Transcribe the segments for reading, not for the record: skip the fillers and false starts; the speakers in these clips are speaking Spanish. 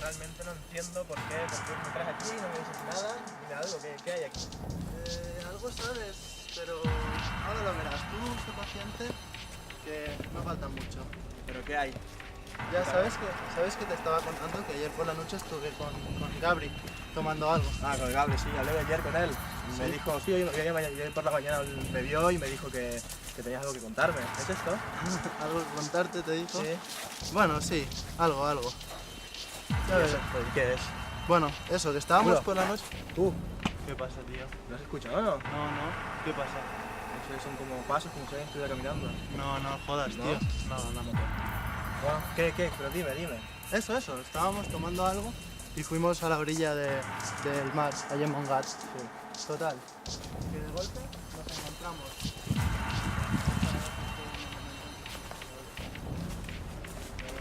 realmente no entiendo por qué me traes aquí, no me dices nada, dime algo, ¿qué hay aquí? Algo sabes, pero ahora lo verás. Tú sé paciente, que no falta mucho. ¿Pero qué hay? Ya sabes que te estaba contando que ayer por la noche estuve con Gabri tomando algo. Ah, con el Gabri, sí, hablé ayer con él. Me ¿Sí? dijo, sí, hoy por la mañana él me vio y me dijo que tenías algo que contarme. ¿Es esto? ¿Algo que contarte te dijo? Sí. Bueno, sí, algo. Ya ¿Y ves. eso? ¿Qué es? Bueno, eso, que estábamos Bro. por la noche. ¿Tú? ¿Qué pasa, tío? ¿Lo has escuchado o no? No. ¿Qué pasa? Eso son como pasos, como si alguien estuviera caminando. No jodas, ¿No? tío. No. Bueno, ¿qué? Pero dime. Eso, estábamos tomando algo y fuimos a la orilla del mar, allá en Mongat. Sí. Total, que de golpe nos encontramos.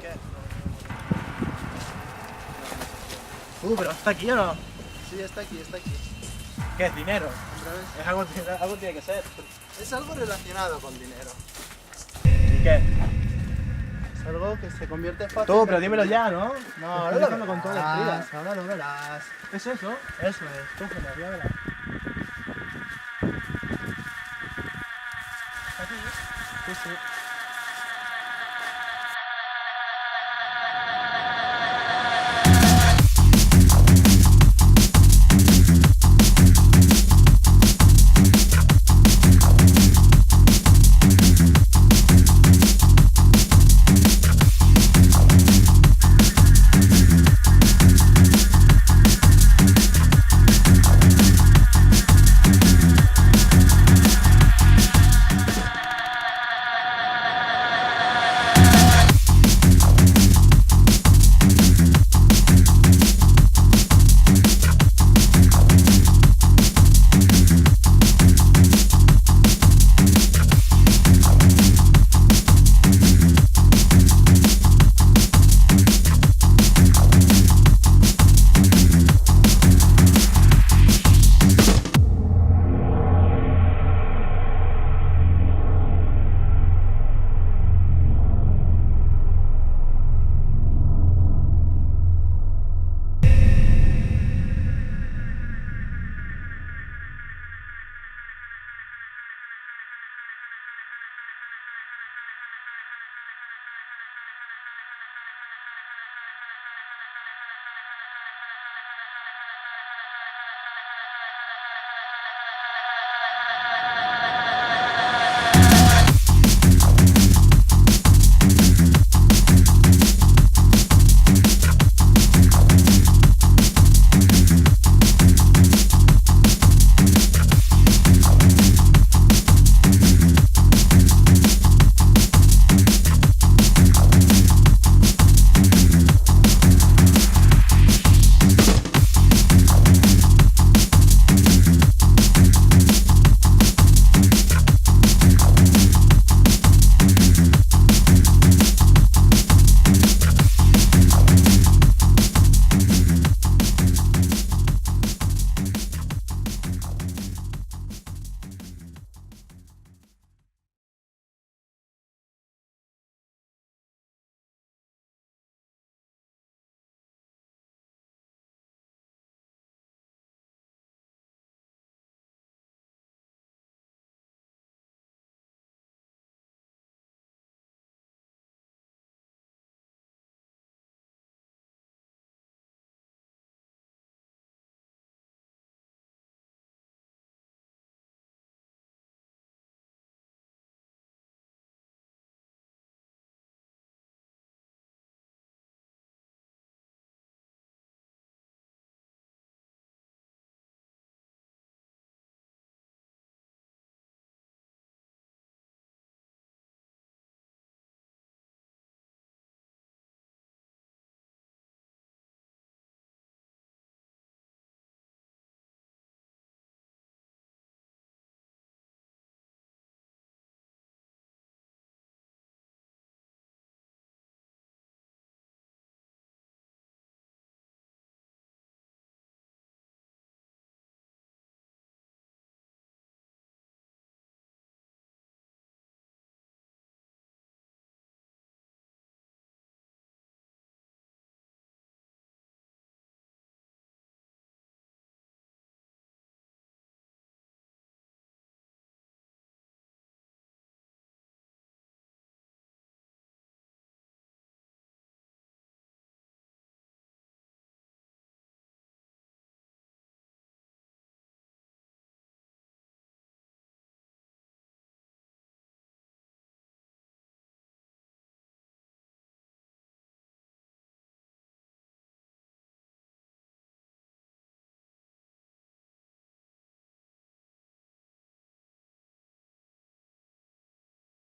¿Qué? ¿Pero está aquí o no? Sí, está aquí. ¿Qué es dinero? Otra vez. Es algo tiene que ser. Es algo relacionado con dinero. ¿Y qué? Es algo que se convierte fácil. Tú, pero dímelo ya, ¿no? No, Estoy dejando con toda la intriga. ahora lo verás. ¿Es eso? Eso es, cógelo, ya verás. ¿Aquí? Sí.